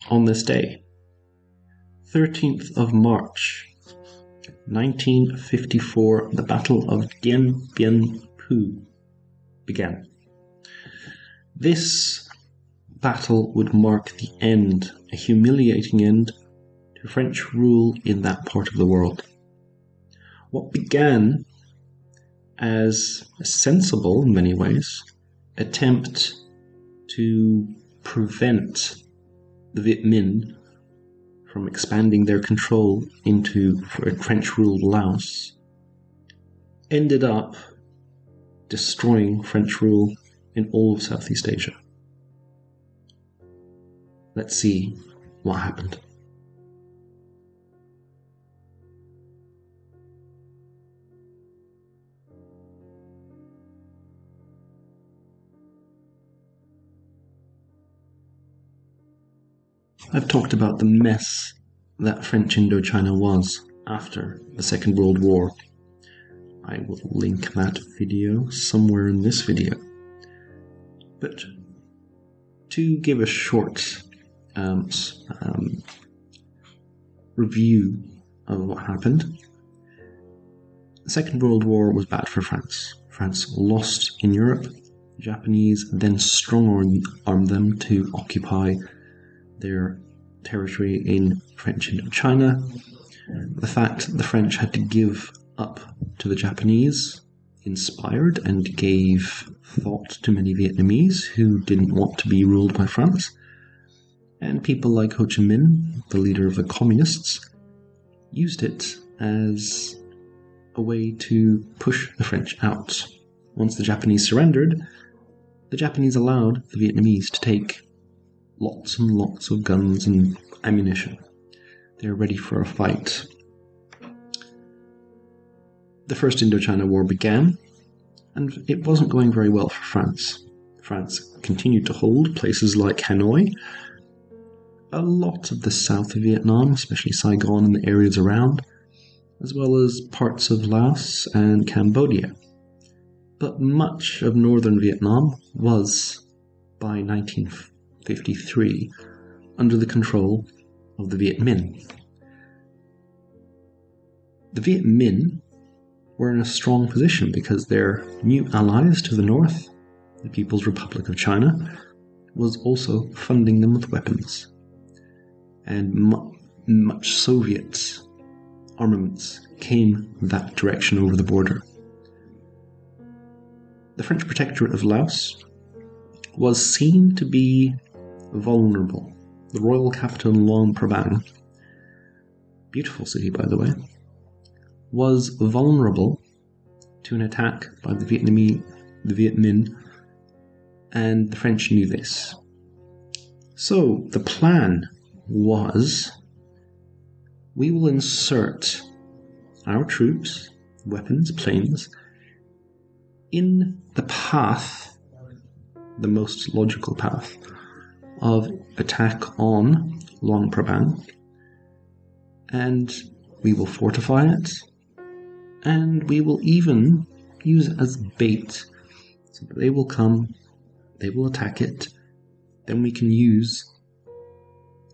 on this day, 13th of March, 1954, the Battle of Dien Bien Phu began. This battle would mark the end, a humiliating end, to French rule in that part of the world. What began as a sensible, in many ways, attempt to prevent the Viet Minh from expanding their control into French-ruled Laos, ended up destroying French rule in all of Southeast Asia. Let's see what happened. I've talked about the mess that French Indochina was after the Second World War. I will link that video somewhere in this video. But to give a short review of what happened, the Second World War was bad for France. France lost in Europe. The Japanese then strong-armed them to occupy their territory in French Indochina. The fact the French had to give up to the Japanese inspired and gave thought to many Vietnamese who didn't want to be ruled by France. And people like Ho Chi Minh, the leader of the communists, used it as a way to push the French out. Once the Japanese surrendered, the Japanese allowed the Vietnamese to take lots and lots of guns and ammunition. They're ready for a fight. The First Indochina War began, and it wasn't going very well for France. France continued to hold places like Hanoi, a lot of the south of Vietnam, especially Saigon and the areas around, as well as parts of Laos and Cambodia. But much of northern Vietnam was, by 1953, under the control of the Viet Minh. The Viet Minh were in a strong position because their new allies to the north, the People's Republic of China, was also funding them with weapons. And much Soviet armaments came that direction over the border. The French Protectorate of Laos was seen to be vulnerable. The royal capital Luang Prabang, beautiful city by the way, was vulnerable to an attack by the Viet Minh, and the French knew this. So the plan was, we will insert our troops, weapons, planes, in the path, the most logical path, of attack on Luang Prabang, and we will fortify it, and we will even use it as bait, so that they will come, they will attack it, then we can use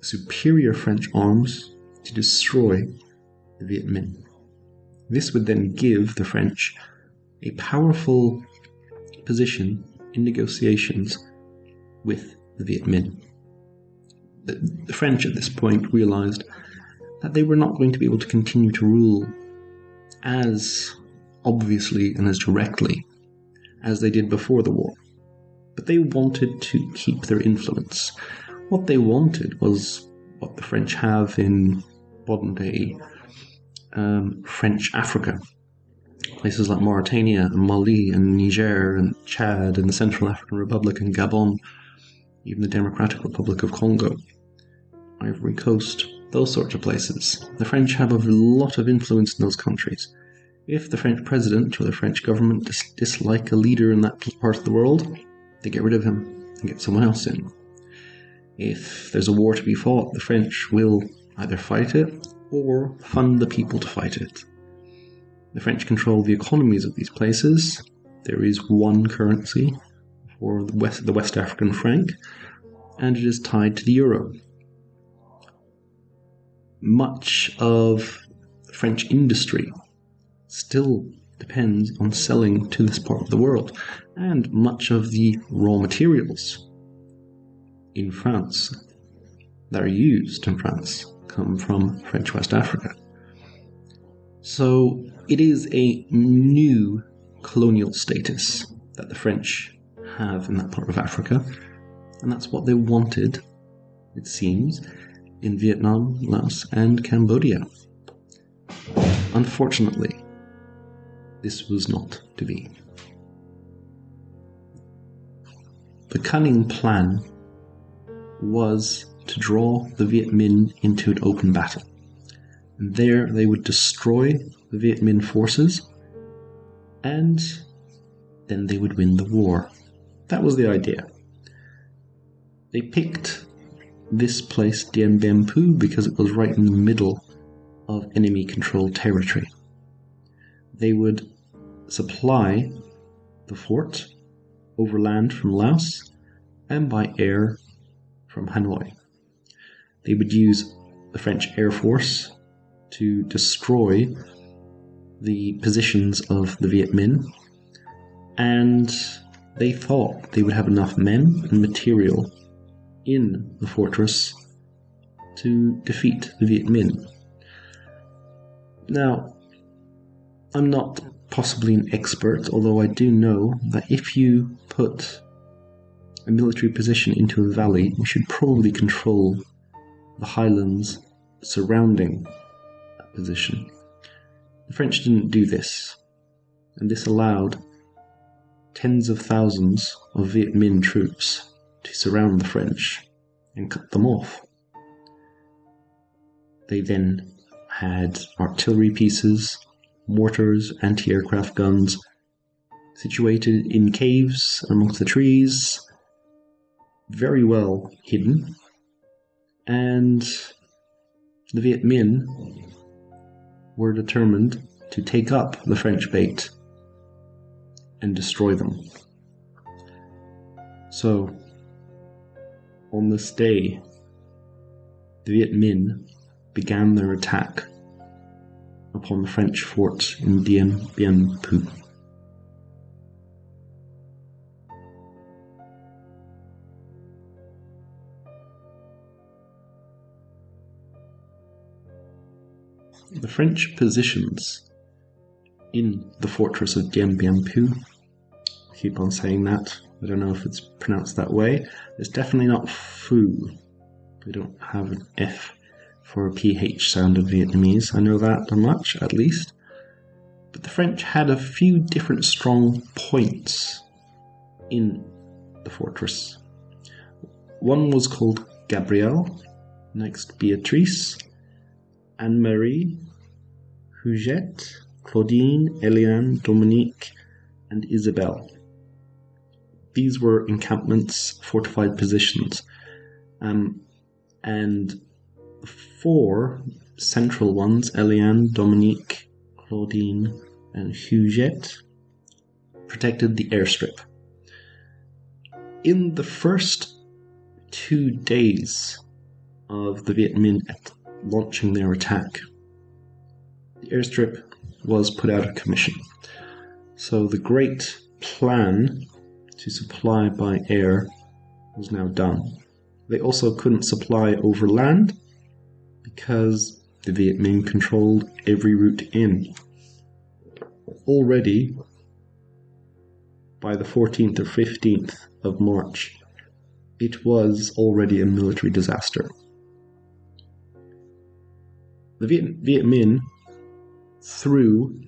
superior French arms to destroy the Viet Minh. This would then give the French a powerful position in negotiations with the Viet Minh. The French at this point realized that they were not going to be able to continue to rule as obviously and as directly as they did before the war. But they wanted to keep their influence. What they wanted was what the French have in modern-day French Africa. Places like Mauritania and Mali and Niger and Chad and the Central African Republic and Gabon, even the Democratic Republic of Congo, Ivory Coast, those sorts of places. The French have a lot of influence in those countries. If the French president or the French government dislike a leader in that part of the world, they get rid of him and get someone else in. If there's a war to be fought, the French will either fight it or fund the people to fight it. The French control the economies of these places. There is one currency for the West African franc, and it is tied to the euro. much of French industry still depends on selling to this part of the world, and much of the raw materials in France that are used in France come from French West Africa. So it is a new colonial status that the French have in that part of Africa, and that's what they wanted, it seems, in Vietnam, Laos, and Cambodia. Unfortunately, this was not to be. The cunning plan was to draw the Viet Minh into an open battle. And there they would destroy the Viet Minh forces, and then they would win the war. That was the idea. They picked this place, Dien Bien Phu, because it was right in the middle of enemy-controlled territory. They would supply the fort overland from Laos and by air from Hanoi. They would use the French Air Force to destroy the positions of the Viet Minh, and they thought they would have enough men and material in the fortress to defeat the Viet Minh. Now, I'm not possibly an expert, although I do know that if you put a military position into a valley, you should probably control the highlands surrounding that position. The French didn't do this, and this allowed tens of thousands of Viet Minh troops to surround the French and cut them off. They then had artillery pieces, mortars, anti-aircraft guns situated in caves amongst the trees, very well hidden, and the Viet Minh were determined to take up the French bait and destroy them. So, on this day, the Viet Minh began their attack upon the French fort in Dien Bien Phu. The French positions in the fortress of Dien Bien Phu, I keep on saying that, I don't know if it's pronounced that way, it's definitely not Phu. We don't have an F for a PH sound in Vietnamese, I know that much at least. But the French had a few different strong points in the fortress. One was called Gabrielle, next Beatrice, Anne-Marie, Huguette, Claudine, Eliane, Dominique, and Isabelle. These were encampments, fortified positions, and the four central ones, Eliane, Dominique, Claudine, and Huguette, protected the airstrip. In the first 2 days of the Viet Minh launching their attack, the airstrip was put out of commission. So the great plan to supply by air was now done. They also couldn't supply over land because the Viet Minh controlled every route in. Already, by the 14th or 15th of March, it was already a military disaster. The Viet Minh threw,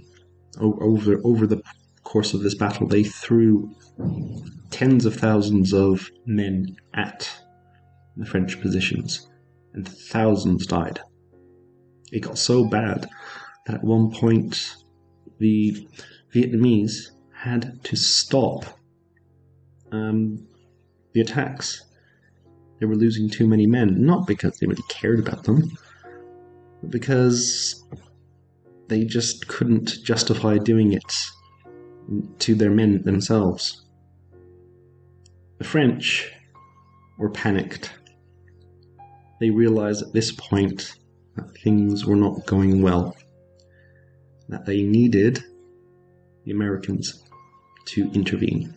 over the course of this battle, they threw tens of thousands of men at the French positions, and thousands died. It got so bad that at one point the Vietnamese had to stop the attacks. They were losing too many men, not because they really cared about them, but because they just couldn't justify doing it to their men themselves. The French were panicked. They realized at this point that things were not going well, that they needed the Americans to intervene.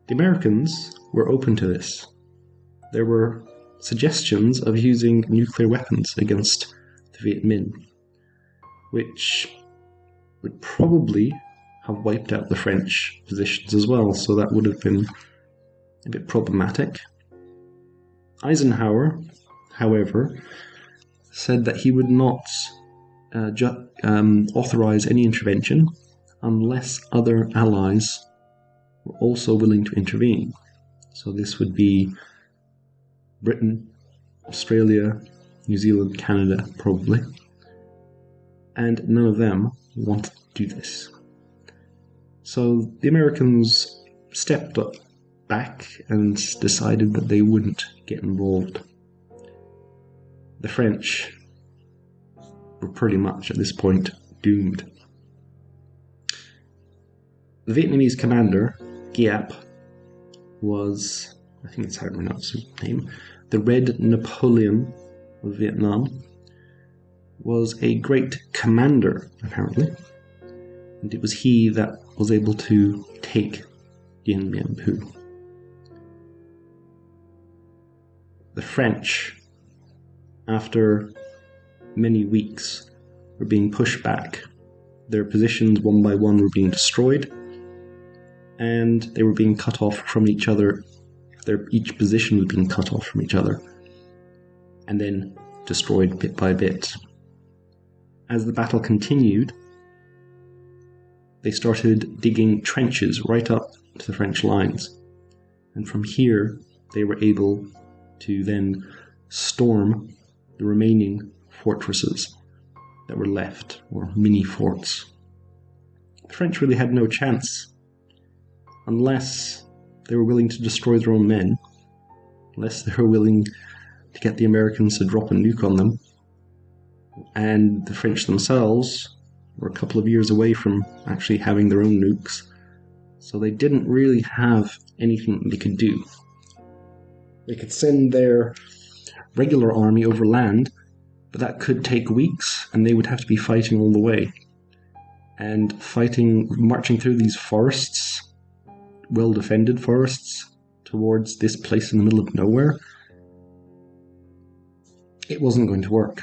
The Americans were open to this. There were suggestions of using nuclear weapons against the Viet Minh, which would probably have wiped out the French positions as well, so that would have been a bit problematic. Eisenhower, however, said that he would not authorize any intervention unless other allies were also willing to intervene. So this would be Britain, Australia, New Zealand, Canada, probably. And none of them wanted to do this. So the Americans stepped up back and decided that they wouldn't get involved. The French were pretty much at this point doomed. The Vietnamese commander, Giap, was, I think that's how I pronounce his name, the Red Napoleon of Vietnam, was a great commander, apparently, and it was he that was able to take Dien Bien Phu. The French, after many weeks, were being pushed back. Their positions, one by one, were being destroyed, and they were being cut off from each other. Each position was being cut off from each other, and then destroyed bit by bit. As the battle continued, they started digging trenches right up to the French lines, and from here they were able to then storm the remaining fortresses that were left, or mini forts. The French really had no chance unless they were willing to destroy their own men, unless they were willing to get the Americans to drop a nuke on them. And the French themselves were a couple of years away from actually having their own nukes, so they didn't really have anything they could do. They could send their regular army over land, but that could take weeks, and they would have to be fighting all the way. And marching through these forests, well-defended forests, towards this place in the middle of nowhere, it wasn't going to work.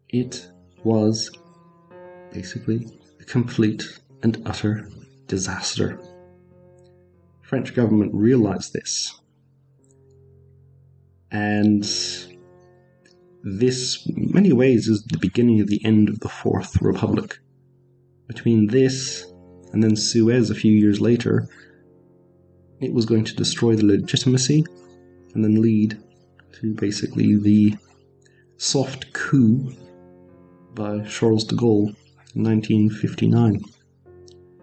It was basically a complete and utter disaster. The French government realized this, and this, in many ways, is the beginning of the end of the Fourth Republic. Between this and then Suez a few years later, it was going to destroy the legitimacy and then lead to basically the soft coup by Charles de Gaulle in 1959.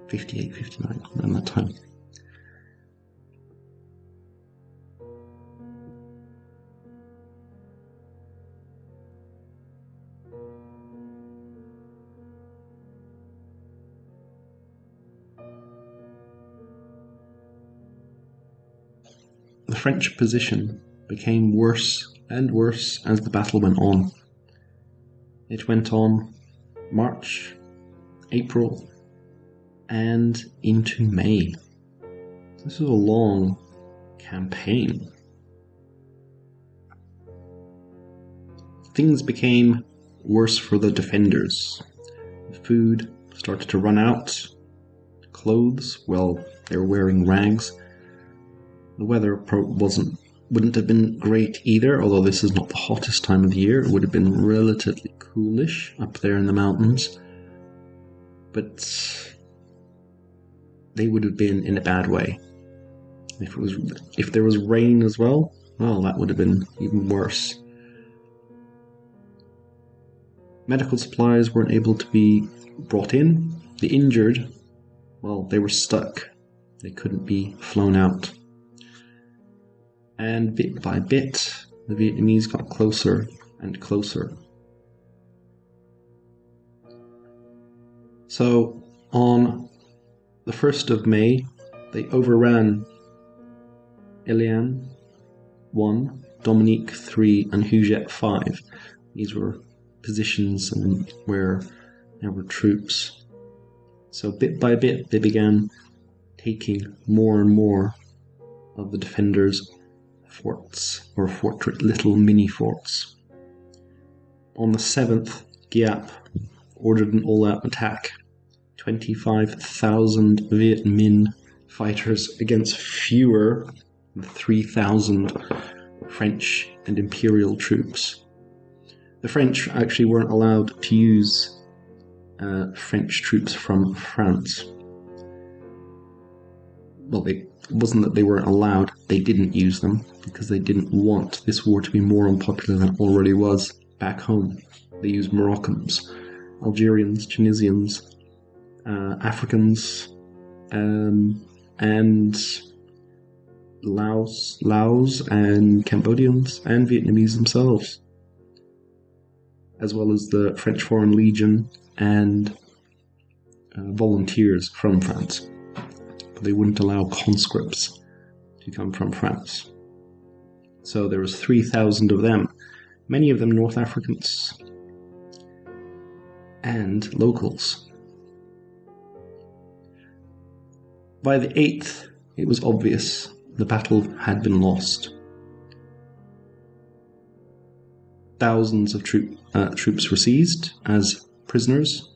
58, 59, around that time. The French position became worse and worse as the battle went on. It went on March, April, and into May. This was a long campaign. Things became worse for the defenders. Food started to run out. Clothes, well, they were wearing rags. The weather wouldn't have been great either, although this is not the hottest time of the year. It would have been relatively coolish up there in the mountains. But they would have been in a bad way. If there was rain as well, that would have been even worse. Medical supplies weren't able to be brought in. The injured, they were stuck. They couldn't be flown out. And bit by bit, the Vietnamese got closer and closer. So, on the 1st of May, they overran Elian 1 Dominique 3, and Hujet 5. These were positions where there were troops. So bit by bit, they began taking more and more of the defenders' forts, or little mini forts. On the 7th, Giap ordered an all-out attack. 25,000 Viet Minh fighters against fewer than 3,000 French and Imperial troops. The French actually weren't allowed to use French troops from France. Well, it wasn't that they weren't allowed, they didn't use them because they didn't want this war to be more unpopular than it already was back home. They used Moroccans, Algerians, Tunisians, Africans, and Laos and Cambodians and Vietnamese themselves, as well as the French Foreign Legion and volunteers from France. But they wouldn't allow conscripts to come from France. So there was 3,000 of them, many of them North Africans and locals. By the 8th, it was obvious the battle had been lost. Thousands of troops were seized as prisoners.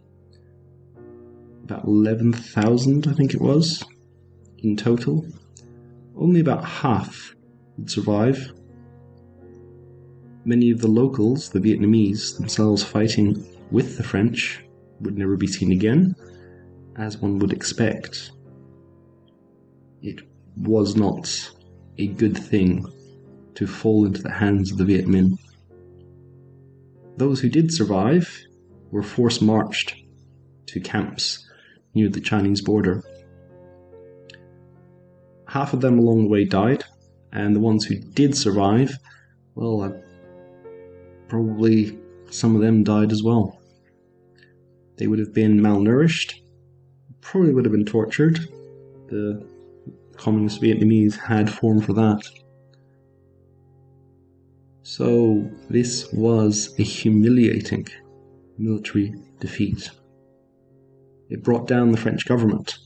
About 11,000, I think it was, in total. Only about half would survive. Many of the locals, the Vietnamese, themselves fighting with the French, would never be seen again, as one would expect. It was not a good thing to fall into the hands of the Viet Minh. Those who did survive were force-marched to camps near the Chinese border. Half of them along the way died, and the ones who did survive, well, probably some of them died as well. They would have been malnourished, probably would have been tortured. The Communist Vietnamese had form for that. So this was a humiliating military defeat. It brought down the French government.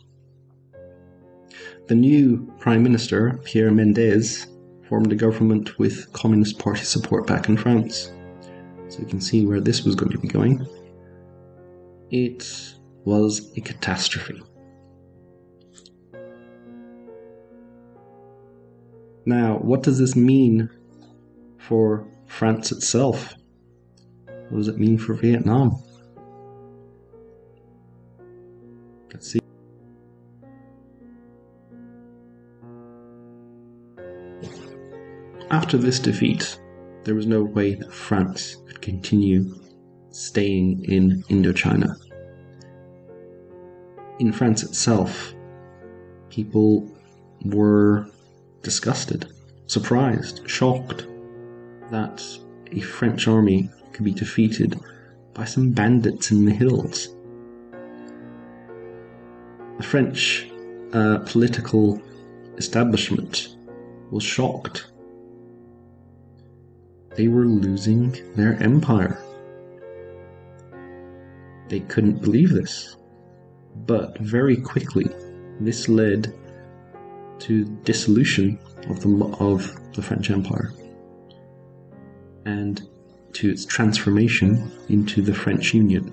The new Prime Minister, Pierre Mendès, formed a government with Communist Party support back in France. So you can see where this was going to be going. It was a catastrophe. Now, what does this mean for France itself? What does it mean for Vietnam? Let's see. After this defeat, there was no way that France could continue staying in Indochina. In France itself, people were disgusted, surprised, shocked that a French army could be defeated by some bandits in the hills. The French political establishment was shocked. They were losing their empire. They couldn't believe this. But very quickly, this led to dissolution of the French Empire and to its transformation into the French Union,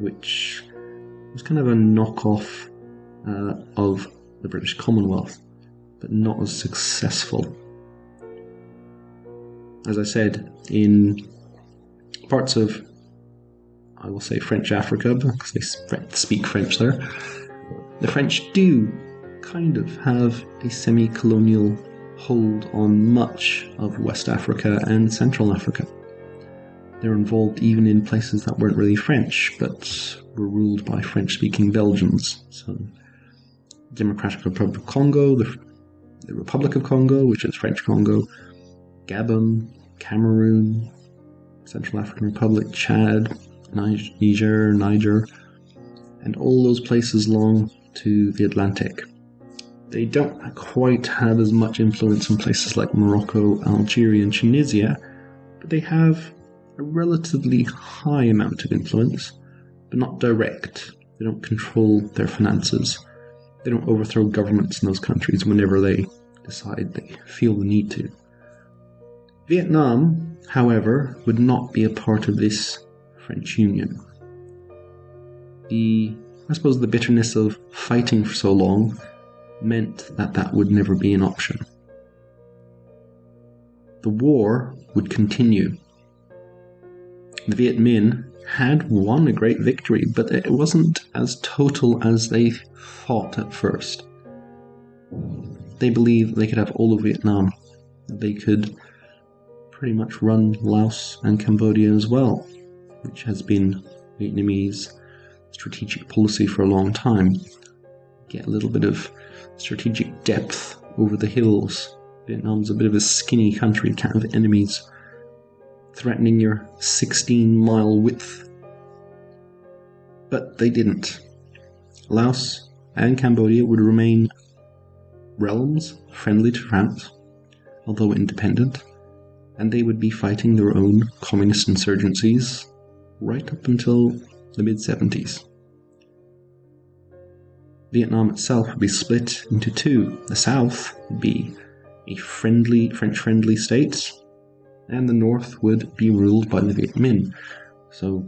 which was kind of a knockoff of the British Commonwealth, but not as successful. As I said, in parts of, I will say, French Africa, because they speak French there, the French do kind of have a semi-colonial hold on much of West Africa and Central Africa. They're involved even in places that weren't really French, but were ruled by French-speaking Belgians. So, Democratic Republic of Congo, the Republic of Congo, which is French Congo, Gabon, Cameroon, Central African Republic, Chad, Niger, and all those places along to the Atlantic. They don't quite have as much influence in places like Morocco, Algeria, and Tunisia, but they have a relatively high amount of influence, but not direct. They don't control their finances. They don't overthrow governments in those countries whenever they decide they feel the need to. Vietnam, however, would not be a part of this French Union. I suppose the bitterness of fighting for so long meant that that would never be an option. The war would continue. The Viet Minh had won a great victory, but it wasn't as total as they thought at first. They believed they could have all of Vietnam. They could pretty much run Laos and Cambodia as well, which has been Vietnamese strategic policy for a long time. Get a little bit of strategic depth over the hills. Vietnam's a bit of a skinny country, can't have enemies threatening your 16-mile width. But they didn't. Laos and Cambodia would remain realms friendly to France, although independent, and they would be fighting their own communist insurgencies right up until the mid-70s. Vietnam itself would be split into two. The south would be a French-friendly state, and the north would be ruled by the Viet Minh. So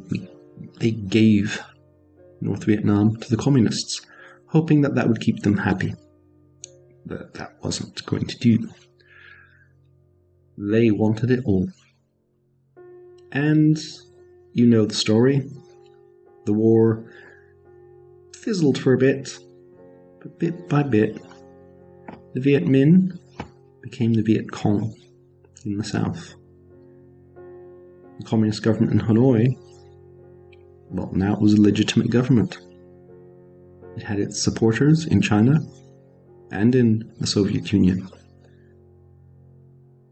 they gave North Vietnam to the communists, hoping that that would keep them happy. But that wasn't going to do. They wanted it all. And you know the story. The war fizzled for a bit, but bit by bit, the Viet Minh became the Viet Cong in the south. The communist government in Hanoi, well, now it was a legitimate government. It had its supporters in China and in the Soviet Union.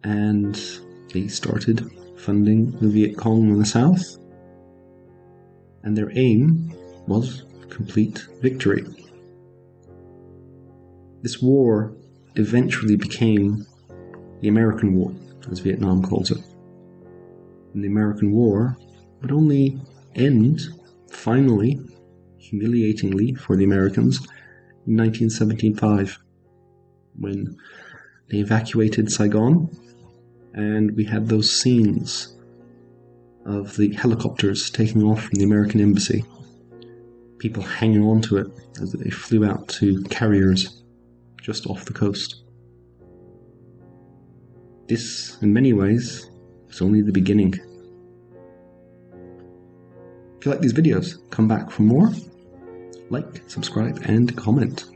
And they started funding the Viet Cong in the south, and their aim was complete victory. This war eventually became the American War, as Vietnam calls it. And the American War would only end, finally, humiliatingly for the Americans, in 1975, when they evacuated Saigon, and we had those scenes of the helicopters taking off from the American embassy, people hanging on to it as they flew out to carriers just off the coast. This, in many ways, is only the beginning. If you like these videos, come back for more. Like, subscribe, and comment.